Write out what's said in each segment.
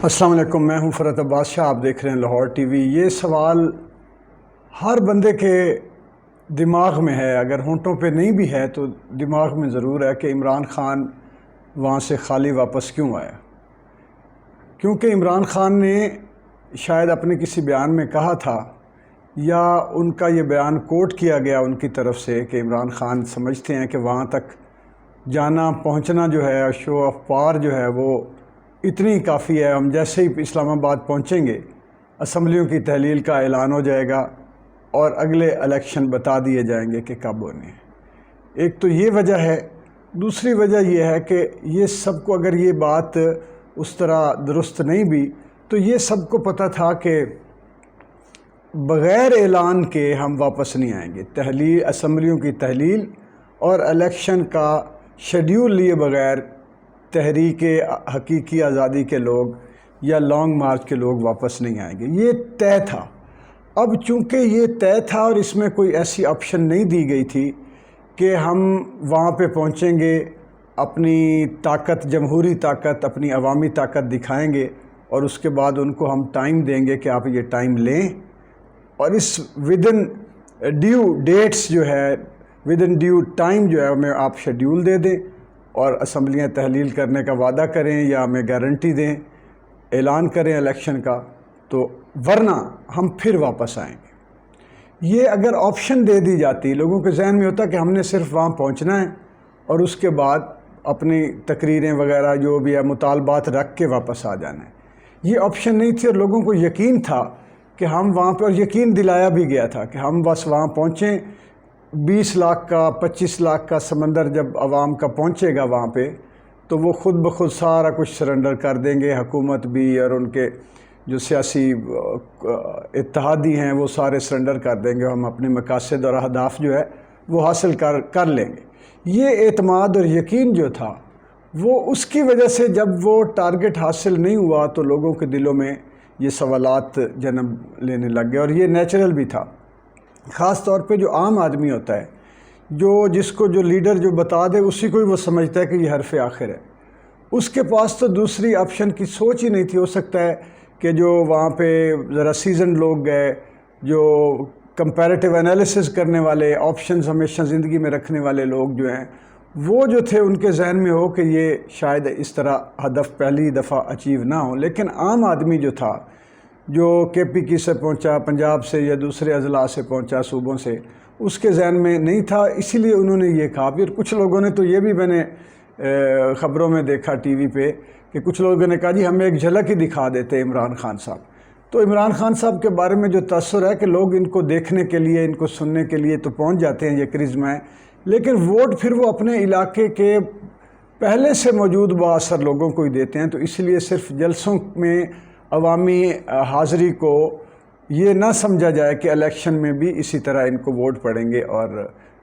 السلام علیکم، میں ہوں فرحت عباس شاہ، آپ دیکھ رہے ہیں لاہور ٹی وی۔ یہ سوال ہر بندے کے دماغ میں ہے، اگر ہونٹوں پہ نہیں بھی ہے تو دماغ میں ضرور ہے کہ عمران خان وہاں سے خالی واپس کیوں آیا۔ کیونکہ عمران خان نے شاید اپنے کسی بیان میں کہا تھا، یا ان کا یہ بیان کوٹ کیا گیا ان کی طرف سے، کہ عمران خان سمجھتے ہیں کہ وہاں تک جانا پہنچنا جو ہے، شو آف پاور جو ہے، وہ اتنی کافی ہے۔ ہم جیسے ہی اسلام آباد پہنچیں گے، اسمبلیوں کی تحلیل کا اعلان ہو جائے گا اور اگلے الیکشن بتا دیے جائیں گے کہ کب ہونے ہیں۔ ایک تو یہ وجہ ہے۔ دوسری وجہ یہ ہے کہ یہ سب کو، اگر یہ بات اس طرح درست نہیں بھی، تو یہ سب کو پتہ تھا کہ بغیر اعلان کے ہم واپس نہیں آئیں گے۔ تحلیل، اسمبلیوں کی تحلیل اور الیکشن کا شیڈیول لیے بغیر تحریک حقیقی آزادی کے لوگ یا لانگ مارچ کے لوگ واپس نہیں آئیں گے۔ یہ طے تھا۔ اب چونکہ یہ طے تھا اور اس میں کوئی ایسی آپشن نہیں دی گئی تھی کہ ہم وہاں پہ پہنچیں گے، اپنی طاقت، جمہوری طاقت، اپنی عوامی طاقت دکھائیں گے اور اس کے بعد ان کو ہم ٹائم دیں گے کہ آپ یہ ٹائم لیں اور اس ودن ڈیو ڈیٹس جو ہے، ودن ڈیو ٹائم جو ہے، ہمیں آپ شیڈیول دے دیں اور اسمبلیاں تحلیل کرنے کا وعدہ کریں یا ہمیں گارنٹی دیں، اعلان کریں الیکشن کا، تو ورنہ ہم پھر واپس آئیں گے۔ یہ اگر آپشن دے دی جاتی، لوگوں کے ذہن میں ہوتا کہ ہم نے صرف وہاں پہنچنا ہے اور اس کے بعد اپنی تقریریں وغیرہ جو بھی ہے، مطالبات رکھ کے واپس آ جانا ہے۔ یہ آپشن نہیں تھی اور لوگوں کو یقین تھا کہ ہم وہاں پہ، اور یقین دلایا بھی گیا تھا کہ ہم بس وہاں پہنچیں۔ 20 لاکھ کا، 25 لاکھ کا سمندر جب عوام کا پہنچے گا وہاں پہ، تو وہ خود بخود سارا کچھ سرنڈر کر دیں گے، حکومت بھی اور ان کے جو سیاسی اتحادی ہیں وہ سارے سرنڈر کر دیں گے، ہم اپنے مقاصد اور اہداف جو ہے وہ حاصل کر لیں گے۔ یہ اعتماد اور یقین جو تھا، وہ اس کی وجہ سے جب وہ ٹارگٹ حاصل نہیں ہوا تو لوگوں کے دلوں میں یہ سوالات جنم لینے لگ گئے، اور یہ نیچرل بھی تھا۔ خاص طور پہ جو عام آدمی ہوتا ہے، جس کو جو لیڈر جو بتا دے، اسی کو ہی وہ سمجھتا ہے کہ یہ حرف آخر ہے۔ اس کے پاس تو دوسری آپشن کی سوچ ہی نہیں تھی۔ ہو سکتا ہے کہ جو وہاں پہ ذرا سیزن لوگ گئے، جو کمپیریٹیو انالیسس کرنے والے، آپشنز ہمیشہ زندگی میں رکھنے والے لوگ جو ہیں، وہ جو تھے ان کے ذہن میں ہو کہ یہ شاید اس طرح ہدف پہلی دفعہ اچیو نہ ہو۔ لیکن عام آدمی جو تھا، جو کے پی کی سے پہنچا، پنجاب سے یا دوسرے اضلاع سے پہنچا، صوبوں سے، اس کے ذہن میں نہیں تھا، اسی لیے انہوں نے یہ کہا بھی۔ اور کچھ لوگوں نے تو یہ بھی، میں نے خبروں میں دیکھا ٹی وی پہ، کہ کچھ لوگوں نے کہا جی ہمیں ایک جھلک ہی دکھا دیتے عمران خان صاحب۔ تو عمران خان صاحب کے بارے میں جو تاثر ہے کہ لوگ ان کو دیکھنے کے لیے، ان کو سننے کے لیے تو پہنچ جاتے ہیں، یہ کرزمہ ہے، لیکن ووٹ پھر وہ اپنے علاقے کے پہلے سے موجود بااثر لوگوں کو ہی دیتے ہیں۔ تو اس لیے صرف جلسوں میں عوامی حاضری کو یہ نہ سمجھا جائے کہ الیکشن میں بھی اسی طرح ان کو ووٹ پڑیں گے اور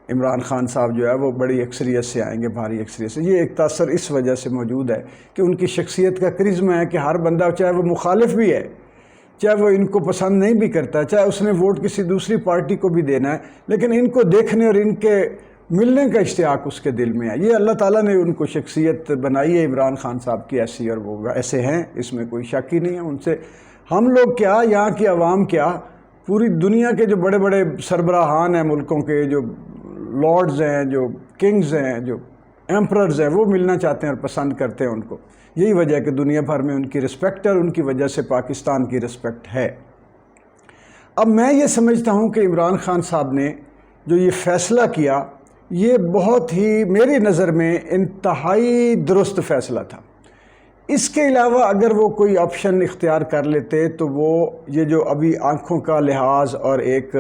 عمران خان صاحب جو ہے وہ بڑی اکثریت سے آئیں گے، بھاری اکثریت سے۔ یہ ایک تاثر اس وجہ سے موجود ہے کہ ان کی شخصیت کا کرزمہ ہے کہ ہر بندہ، چاہے وہ مخالف بھی ہے، چاہے وہ ان کو پسند نہیں بھی کرتا، چاہے اس نے ووٹ کسی دوسری پارٹی کو بھی دینا ہے، لیکن ان کو دیکھنے اور ان کے ملنے کا اشتیاق اس کے دل میں ہے۔ یہ اللہ تعالیٰ نے ان کو شخصیت بنائی ہے عمران خان صاحب کی ایسی، اور وہ ایسے ہیں، اس میں کوئی شک ہی نہیں ہے۔ ان سے ہم لوگ کیا، یہاں کی عوام کیا، پوری دنیا کے جو بڑے بڑے سربراہان ہیں ملکوں کے، جو لارڈز ہیں، جو کنگز ہیں، جو ایمپررز ہیں، وہ ملنا چاہتے ہیں اور پسند کرتے ہیں ان کو۔ یہی وجہ ہے کہ دنیا بھر میں ان کی رسپیکٹ ہے، اور ان کی وجہ سے پاکستان کی رسپیکٹ ہے۔ اب میں یہ سمجھتا ہوں کہ عمران خان صاحب نے جو یہ فیصلہ کیا، یہ بہت ہی میری نظر میں انتہائی درست فیصلہ تھا۔ اس کے علاوہ اگر وہ کوئی آپشن اختیار کر لیتے تو وہ یہ جو ابھی آنکھوں کا لحاظ اور ایک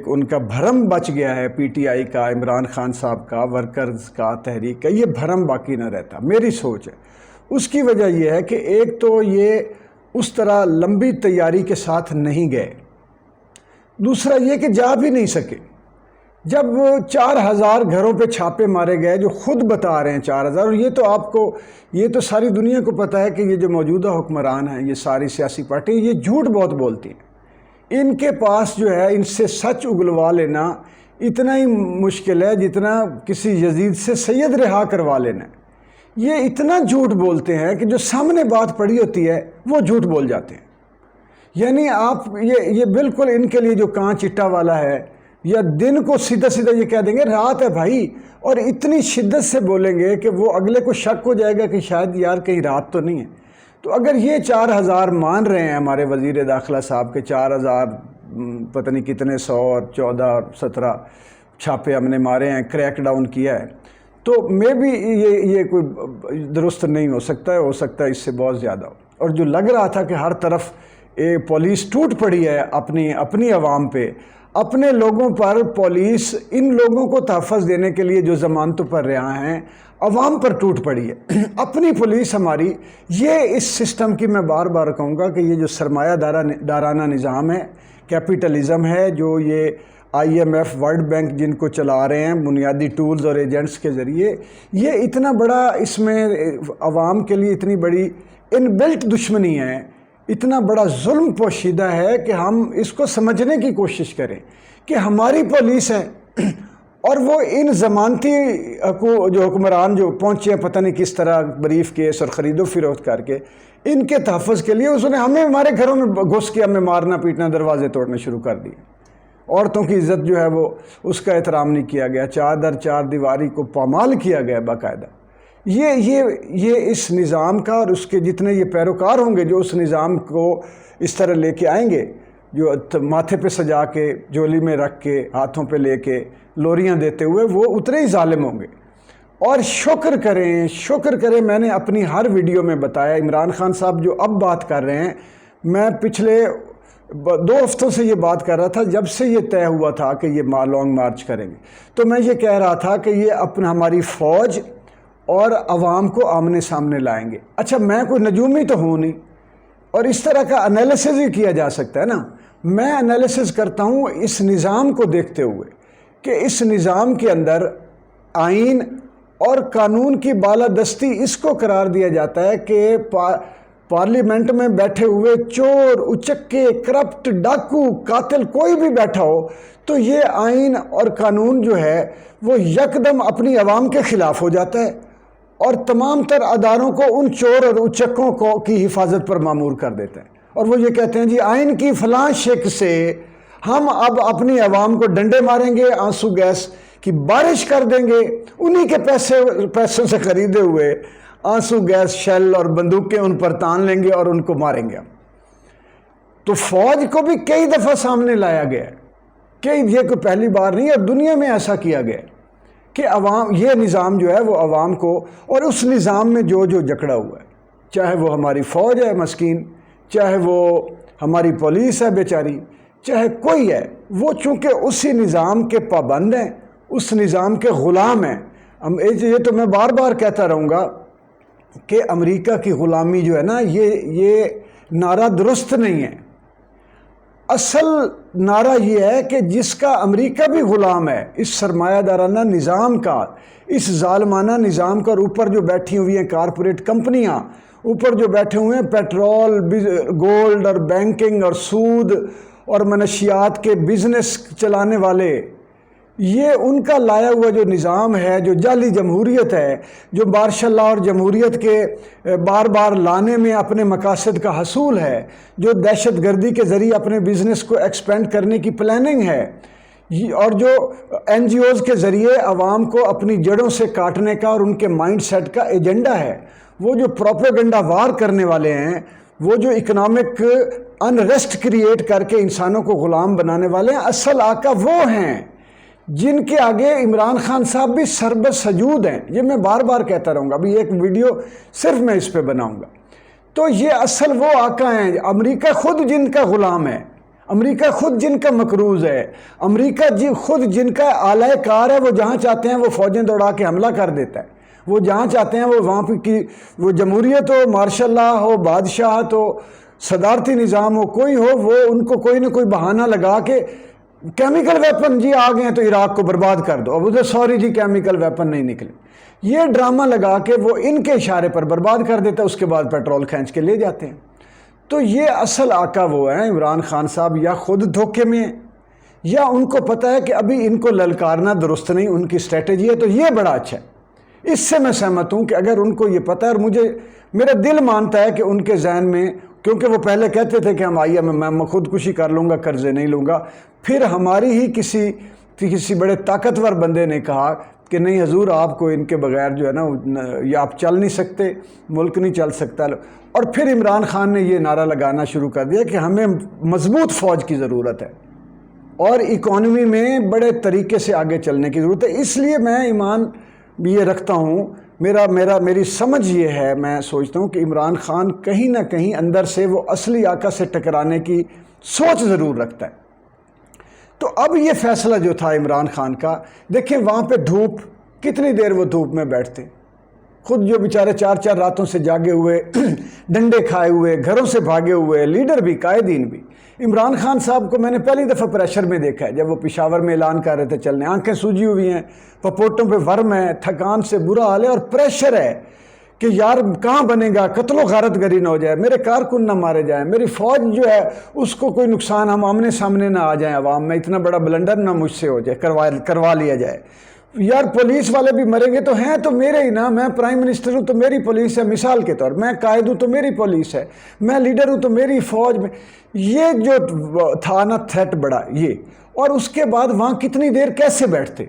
ان کا بھرم بچ گیا ہے، پی ٹی آئی کا، عمران خان صاحب کا، ورکرز کا، تحریک کا، یہ بھرم باقی نہ رہتا، میری سوچ ہے۔ اس کی وجہ یہ ہے کہ ایک تو یہ اس طرح لمبی تیاری کے ساتھ نہیں گئے، دوسرا یہ کہ جا بھی نہیں سکے۔ جب 4000 گھروں پہ چھاپے مارے گئے، جو خود بتا رہے ہیں 4000، اور یہ تو آپ کو، یہ تو ساری دنیا کو پتہ ہے کہ یہ جو موجودہ حکمران ہیں، یہ ساری سیاسی پارٹی، یہ جھوٹ بہت بولتی ہیں۔ ان کے پاس جو ہے، ان سے سچ اگلوا لینا اتنا ہی مشکل ہے جتنا کسی یزید سے سید رہا کروا لینا ہے۔ یہ اتنا جھوٹ بولتے ہیں کہ جو سامنے بات پڑی ہوتی ہے وہ جھوٹ بول جاتے ہیں. یعنی آپ یہ بالکل ان کے لیے جو کان چٹا والا ہے، یا دن کو سیدھا سیدھا یہ کہہ دیں گے رات ہے بھائی، اور اتنی شدت سے بولیں گے کہ وہ اگلے کو شک ہو جائے گا کہ شاید یار کہیں رات تو نہیں ہے. تو اگر یہ 4000 مان رہے ہیں ہمارے وزیر داخلہ صاحب کے 4000 پتہ نہیں کتنے 100 اور 14 اور 17 چھاپے ہم نے مارے ہیں، کریک ڈاؤن کیا ہے، تو میں بھی یہ کوئی درست نہیں ہو سکتا ہے اس سے بہت زیادہ ہو. اور جو لگ رہا تھا کہ ہر طرف پولیس ٹوٹ پڑی ہے اپنی عوام پہ، اپنے لوگوں پر، پولیس ان لوگوں کو تحفظ دینے کے لیے جو ضمانتوں پر رہا ہیں، عوام پر ٹوٹ پڑی ہے. اپنی پولیس ہماری، یہ اس سسٹم کی میں بار بار کہوں گا کہ یہ جو سرمایہ دارانہ نظام ہے، کیپیٹلزم ہے، جو یہ IMF ورلڈ بینک جن کو چلا رہے ہیں بنیادی ٹولز اور ایجنٹس کے ذریعے، یہ اتنا بڑا اس میں عوام کے لیے اتنی بڑی ان بلٹ دشمنی ہے، اتنا بڑا ظلم پوشیدہ ہے کہ ہم اس کو سمجھنے کی کوشش کریں کہ ہماری پولیس ہے اور وہ ان ضمانتی جو حکمران جو پہنچے ہیں پتہ نہیں کس طرح بریف کیس اور خرید و فروخت کر کے، ان کے تحفظ کے لیے اس نے ہمیں ہمارے گھروں میں گھس کے ہمیں مارنا پیٹنا، دروازے توڑنے شروع کر دیے. عورتوں کی عزت جو ہے وہ اس کا احترام نہیں کیا گیا، چادر چار دیواری کو پامال کیا گیا باقاعدہ. یہ اس نظام کا اور اس کے جتنے یہ پیروکار ہوں گے جو اس نظام کو اس طرح لے کے آئیں گے، جو ماتھے پہ سجا کے، جولی میں رکھ کے، ہاتھوں پہ لے کے، لوریاں دیتے ہوئے، وہ اتنے ہی ظالم ہوں گے. اور شکر کریں، میں نے اپنی ہر ویڈیو میں بتایا، عمران خان صاحب جو اب بات کر رہے ہیں، میں پچھلے 2 ہفتوں سے یہ بات کر رہا تھا، جب سے یہ طے ہوا تھا کہ یہ لانگ مارچ کریں گے، تو میں یہ کہہ رہا تھا کہ یہ ہماری فوج اور عوام کو آمنے سامنے لائیں گے. اچھا میں کوئی نجومی تو ہوں نہیں، اور اس طرح کا انالیسز ہی کیا جا سکتا ہے نا. میں انالیسز کرتا ہوں اس نظام کو دیکھتے ہوئے کہ اس نظام کے اندر آئین اور قانون کی بالادستی اس کو قرار دیا جاتا ہے کہ پارلیمنٹ میں بیٹھے ہوئے چور، اچکے، کرپٹ، ڈاکو، قاتل کوئی بھی بیٹھا ہو تو یہ آئین اور قانون جو ہے وہ یکدم اپنی عوام کے خلاف ہو جاتا ہے اور تمام تر اداروں کو ان چور اور اچکوں کی حفاظت پر مامور کر دیتا ہے. اور وہ یہ کہتے ہیں جی آئین کی فلاں شک سے ہم اب اپنی عوام کو ڈنڈے ماریں گے، آنسو گیس کی بارش کر دیں گے، انہی کے پیسوں سے خریدے ہوئے آنسو گیس شیل اور بندوقیں ان پر تان لیں گے اور ان کو ماریں گے. تو فوج کو بھی کئی دفعہ سامنے لایا گیا ہے کہ یہ کوئی پہلی بار نہیں، اور دنیا میں ایسا کیا گیا کہ عوام، یہ نظام جو ہے وہ عوام کو، اور اس نظام میں جو جکڑا ہوا ہے، چاہے وہ ہماری فوج ہے مسکین، چاہے وہ ہماری پولیس ہے بیچاری، چاہے کوئی ہے، وہ چونکہ اسی نظام کے پابند ہیں، اس نظام کے غلام ہیں. یہ تو میں بار بار کہتا رہوں گا کہ امریکہ کی غلامی جو ہے نا، یہ نعرہ درست نہیں ہے. اصل نعرہ یہ ہے کہ جس کا امریکہ بھی غلام ہے، اس سرمایہ دارانہ نظام کا، اس ظالمانہ نظام کا، اور اوپر جو بیٹھی ہوئی ہیں کارپوریٹ کمپنیاں، اوپر جو بیٹھے ہوئے ہیں پیٹرول، گولڈ اور بینکنگ اور سود اور منشیات کے بزنس چلانے والے، یہ ان کا لایا ہوا جو نظام ہے، جو جعلی جمہوریت ہے، جو مارشل لاء اور جمہوریت کے بار بار لانے میں اپنے مقاصد کا حصول ہے، جو دہشت گردی کے ذریعے اپنے بزنس کو ایکسپینڈ کرنے کی پلاننگ ہے، اور جو NGOز کے ذریعے عوام کو اپنی جڑوں سے کاٹنے کا اور ان کے مائنڈ سیٹ کا ایجنڈا ہے، وہ جو پروپیگنڈا وار کرنے والے ہیں، وہ جو اکنامک انریسٹ کریٹ کر کے انسانوں کو غلام بنانے والے ہیں، اصل آقا وہ ہیں جن کے آگے عمران خان صاحب بھی سربت سجود ہیں. یہ میں بار بار کہتا رہوں گا، ابھی ایک ویڈیو صرف میں اس پہ بناؤں گا. تو یہ اصل وہ آقا ہیں، امریکہ خود جن کا غلام ہے، امریکہ خود جن کا مقروض ہے، امریکہ خود جن کا آلہ کار ہے. وہ جہاں چاہتے ہیں وہ فوجیں دوڑا کے حملہ کر دیتا ہے، وہ جہاں چاہتے ہیں وہ وہاں کی وہ جمہوریت ہو، مارشل لاء ہو، بادشاہت ہو، صدارتی نظام ہو، کوئی ہو، وہ ان کو کوئی نہ کوئی بہانہ لگا کے کیمیکل ویپن جی آ گئے ہیں تو عراق کو برباد کر دو، اب ادھر سوری جی کیمیکل ویپن نہیں نکلے، یہ ڈرامہ لگا کے وہ ان کے اشارے پر برباد کر دیتا ہے، اس کے بعد پیٹرول کھینچ کے لے جاتے ہیں. تو یہ اصل آقا وہ ہیں عمران خان صاحب، یا خود دھوکے میں ہیں یا ان کو پتہ ہے کہ ابھی ان کو للکارنا درست نہیں، ان کی اسٹریٹجی ہے. تو یہ بڑا اچھا ہے اس سے میں سہمت ہوں کہ اگر ان کو یہ پتہ ہے، اور میرا دل مانتا ہے کہ ان کے ذہن میں، کیونکہ وہ پہلے کہتے تھے کہ ہم آئیے میں خودکشی کر لوں گا، قرضے نہیں لوں گا، پھر ہماری ہی کسی بڑے طاقتور بندے نے کہا کہ نہیں حضور آپ کو ان کے بغیر جو ہے نا یہ آپ چل نہیں سکتے، ملک نہیں چل سکتا، اور پھر عمران خان نے یہ نعرہ لگانا شروع کر دیا کہ ہمیں مضبوط فوج کی ضرورت ہے اور اکانومی میں بڑے طریقے سے آگے چلنے کی ضرورت ہے۔ اس لیے میں ایمان بھی یہ رکھتا ہوں، میری سمجھ یہ ہے، میں سوچتا ہوں کہ عمران خان کہیں نہ کہیں اندر سے وہ اصلی آقا سے ٹکرانے کی سوچ ضرور رکھتا ہے۔ تو اب یہ فیصلہ جو تھا عمران خان کا، دیکھیں وہاں پہ دھوپ، کتنی دیر وہ دھوپ میں بیٹھتے، خود جو بیچارے 4 راتوں سے جاگے ہوئے، ڈنڈے کھائے ہوئے، گھروں سے بھاگے ہوئے، لیڈر بھی، قائدین بھی۔ عمران خان صاحب کو میں نے پہلی دفعہ پریشر میں دیکھا ہے جب وہ پشاور میں اعلان کر رہے تھے چلنے، آنکھیں سوجی ہوئی ہیں، پپوٹوں پہ ورم ہے، تھکان سے برا حال ہے اور پریشر ہے کہ یار کہاں بنے گا، قتل و غارت گری نہ ہو جائے، میرے کارکن نہ مارے جائیں، میری فوج جو ہے اس کو کوئی نقصان، ہم آمنے سامنے نہ آ جائیں عوام میں، اتنا بڑا بلنڈر نہ مجھ سے ہو جائے، کروا لیا جائے۔ یار پولیس والے بھی مریں گے تو ہیں تو میرے ہی نا، میں پرائم منسٹر ہوں تو میری پولیس ہے، مثال کے طور میں قائد ہوں تو میری پولیس ہے، میں لیڈر ہوں تو میری فوج میں، یہ جو تھا نا تھریٹ بڑا یہ۔ اور اس کے بعد وہاں کتنی دیر کیسے بیٹھتے؟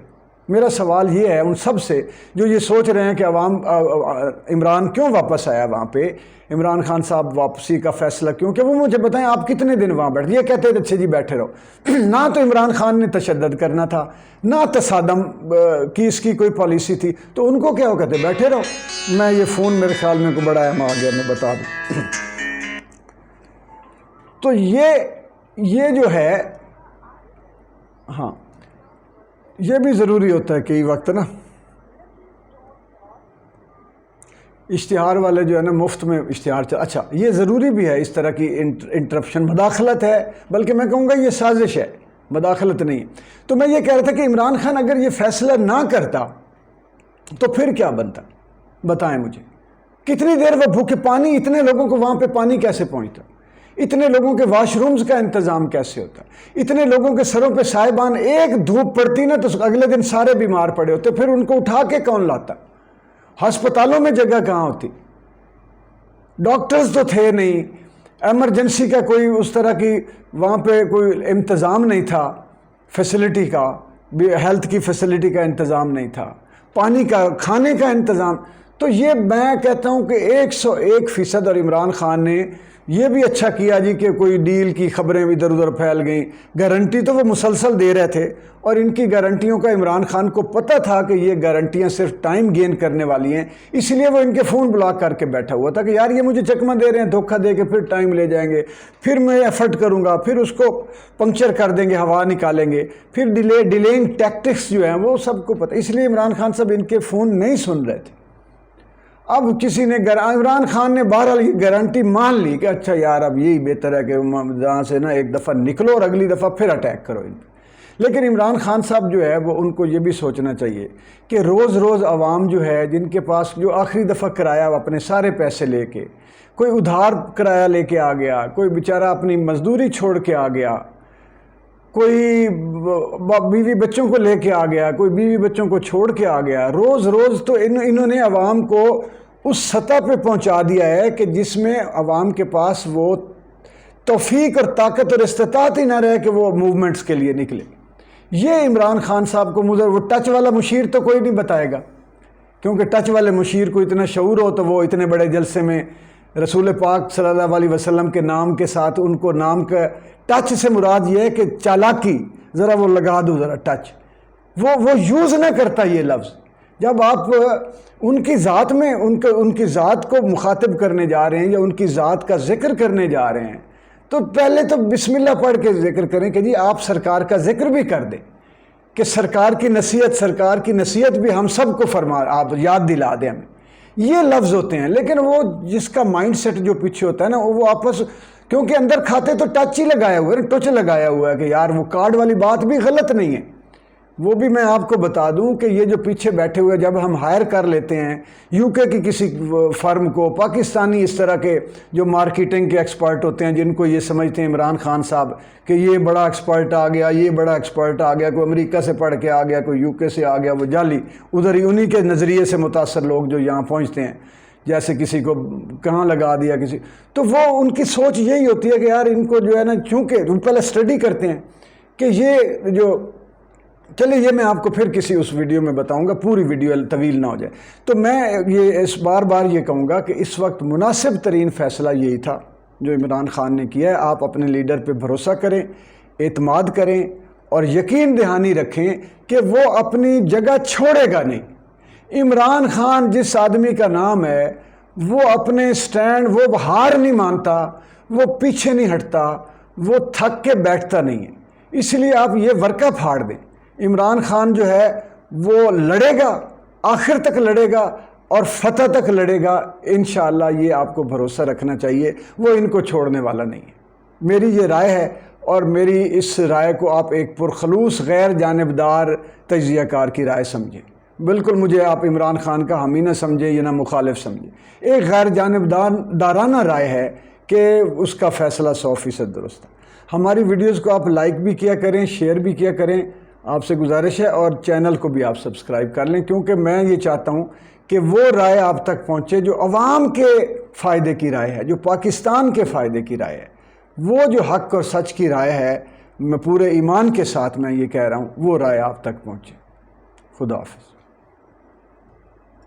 میرا سوال یہ ہے ان سب سے جو یہ سوچ رہے ہیں کہ عمران کیوں واپس آیا وہاں پہ، عمران خان صاحب واپسی کا فیصلہ کیوں، کہ وہ مجھے بتائیں آپ کتنے دن وہاں بیٹھے؟ یہ کہتے تھے اچھے جی بیٹھے رہو، نہ تو عمران خان نے تشدد کرنا تھا، نہ تصادم کی اس کی کوئی پالیسی تھی، تو ان کو کیا ہو، کہتے بیٹھے رہو۔ میں یہ فون میرے خیال میں کو بڑا اہم آ گیا، میں بتا دوں۔ تو یہ جو ہے، ہاں یہ بھی ضروری ہوتا ہے کئی وقت نا، اشتہار والے جو ہے نا مفت میں اشتہار اچھا یہ ضروری بھی ہے، اس طرح کی انٹرپشن مداخلت ہے، بلکہ میں کہوں گا یہ سازش ہے، مداخلت نہیں۔ تو میں یہ کہہ رہا تھا کہ عمران خان اگر یہ فیصلہ نہ کرتا تو پھر کیا بنتا، بتائیں مجھے، کتنی دیر وہ بھوکے، پانی اتنے لوگوں کو وہاں پہ پانی کیسے پہنچتا، اتنے لوگوں کے واش رومز کا انتظام کیسے ہوتا، اتنے لوگوں کے سروں پہ سائبان، ایک دھوپ پڑتی نا تو اگلے دن سارے بیمار پڑے ہوتے، پھر ان کو اٹھا کے کون لاتا، ہسپتالوں میں جگہ کہاں ہوتی، ڈاکٹرز تو تھے نہیں، ایمرجنسی کا کوئی اس طرح کی وہاں پہ کوئی انتظام نہیں تھا، فیسلٹی کا، ہیلتھ کی فیسلٹی کا انتظام نہیں تھا، پانی کا، کھانے کا انتظام۔ تو یہ میں کہتا ہوں کہ 101%، اور عمران خان نے یہ بھی اچھا کیا جی کہ کوئی ڈیل کی خبریں ادھر ادھر پھیل گئیں، گارنٹی تو وہ مسلسل دے رہے تھے، اور ان کی گارنٹیوں کا عمران خان کو پتہ تھا کہ یہ گارنٹیاں صرف ٹائم گین کرنے والی ہیں، اس لیے وہ ان کے فون بلاک کر کے بیٹھا ہوا تھا کہ یار یہ مجھے چکمہ دے رہے ہیں، دھوکہ دے کے پھر ٹائم لے جائیں گے، پھر میں ایفرٹ کروں گا، پھر اس کو پنکچر کر دیں گے، ہوا نکالیں گے، پھر ڈیلینگ ٹیکٹکس جو ہیں وہ سب کو پتہ، اس لیے عمران خان صاحب ان کے فون نہیں سن رہے تھے۔ اب کسی نے عمران خان نے بہرحال یہ گارنٹی مان لی کہ اچھا یار اب یہی بہتر ہے کہ جہاں سے نا ایک دفعہ نکلو اور اگلی دفعہ پھر اٹیک کرو ان پہ۔ لیکن عمران خان صاحب جو ہے وہ ان کو یہ بھی سوچنا چاہیے کہ روز روز عوام جو ہے جن کے پاس جو آخری دفعہ کرایہ اپنے سارے پیسے لے کے، کوئی ادھار کرایہ لے کے آ گیا، کوئی بیچارہ اپنی مزدوری چھوڑ کے آ گیا، کوئی بیوی بچوں کو لے کے آ گیا، کوئی بیوی بچوں کو چھوڑ کے آ گیا، روز روز تو انہوں نے عوام کو اس سطح پہ پہنچا دیا ہے کہ جس میں عوام کے پاس وہ توفیق اور طاقت اور استطاعت ہی نہ رہے کہ وہ موومنٹس کے لیے نکلے۔ یہ عمران خان صاحب کو وہ ٹچ والا مشیر تو کوئی نہیں بتائے گا، کیونکہ ٹچ والے مشیر کو اتنا شعور ہو تو وہ اتنے بڑے جلسے میں رسول پاک صلی اللہ علیہ وسلم کے نام کے ساتھ ان کو نام کا ٹچ سے مراد یہ ہے کہ چالاکی، ذرا وہ لگا دو ذرا ٹچ، وہ یوز نہ کرتا یہ لفظ۔ جب آپ ان کی ذات میں ان کی ذات کو مخاطب کرنے جا رہے ہیں یا ان کی ذات کا ذکر کرنے جا رہے ہیں تو پہلے تو بسم اللہ پڑھ کے ذکر کریں کہ جی آپ سرکار کا ذکر بھی کر دیں، کہ سرکار کی نصیحت بھی ہم سب کو آپ یاد دلا دیں ہمیں، یہ لفظ ہوتے ہیں۔ لیکن وہ جس کا مائنڈ سیٹ جو پیچھے ہوتا ہے نا وہ آپس، کیونکہ اندر کھاتے تو ٹچ ہی لگایا ہوا ہے، ٹچ لگایا ہوا ہے کہ یار وہ کارڈ والی بات بھی غلط نہیں ہے، وہ بھی میں آپ کو بتا دوں کہ یہ جو پیچھے بیٹھے ہوئے جب ہم ہائر کر لیتے ہیں یو کے کی کسی فرم کو، پاکستانی اس طرح کے جو مارکیٹنگ کے ایکسپرٹ ہوتے ہیں جن کو یہ سمجھتے ہیں عمران خان صاحب کہ یہ بڑا ایکسپرٹ آ گیا، یہ بڑا ایکسپرٹ آ گیا، کوئی امریکہ سے پڑھ کے آ گیا، کوئی یو کے سے آ گیا، وہ جعلی ادھر ہی انہی کے نظریے سے متاثر لوگ جو یہاں پہنچتے ہیں، جیسے کسی کو کہاں لگا دیا کسی، تو وہ ان کی سوچ یہی ہوتی ہے کہ یار ان کو جو ہے نا، چونکہ ہم پہلے اسٹڈی کرتے ہیں کہ یہ جو، چلے یہ میں آپ کو پھر کسی اس ویڈیو میں بتاؤں گا، پوری ویڈیو طویل نہ ہو جائے، تو میں یہ اس بار یہ کہوں گا کہ اس وقت مناسب ترین فیصلہ یہی تھا جو عمران خان نے کیا ہے۔ آپ اپنے لیڈر پہ بھروسہ کریں، اعتماد کریں اور یقین دہانی رکھیں کہ وہ اپنی جگہ چھوڑے گا نہیں۔ عمران خان جس آدمی کا نام ہے، وہ اپنے سٹینڈ، وہ ہار نہیں مانتا، وہ پیچھے نہیں ہٹتا، وہ تھک کے بیٹھتا نہیں ہے، اس لیے آپ یہ ورقہ پھاڑ دیں۔ عمران خان جو ہے وہ لڑے گا، آخر تک لڑے گا اور فتح تک لڑے گا انشاءاللہ، یہ آپ کو بھروسہ رکھنا چاہیے، وہ ان کو چھوڑنے والا نہیں ہے۔ میری یہ رائے ہے اور میری اس رائے کو آپ ایک پرخلوص غیر جانبدار تجزیہ کار کی رائے سمجھیں، بالکل مجھے آپ عمران خان کا حامی نہ سمجھیں یا نہ مخالف سمجھیں، ایک غیر جانبدارانہ رائے ہے کہ اس کا فیصلہ 100% درست ہے۔ ہماری ویڈیوز کو آپ لائک بھی کیا کریں، شیئر بھی کیا کریں، آپ سے گزارش ہے، اور چینل کو بھی آپ سبسکرائب کر لیں، کیونکہ میں یہ چاہتا ہوں کہ وہ رائے آپ تک پہنچے جو عوام کے فائدے کی رائے ہے، جو پاکستان کے فائدے کی رائے ہے، وہ جو حق اور سچ کی رائے ہے، میں پورے ایمان کے ساتھ میں یہ کہہ رہا ہوں، وہ رائے آپ تک پہنچے۔ خدا حافظ۔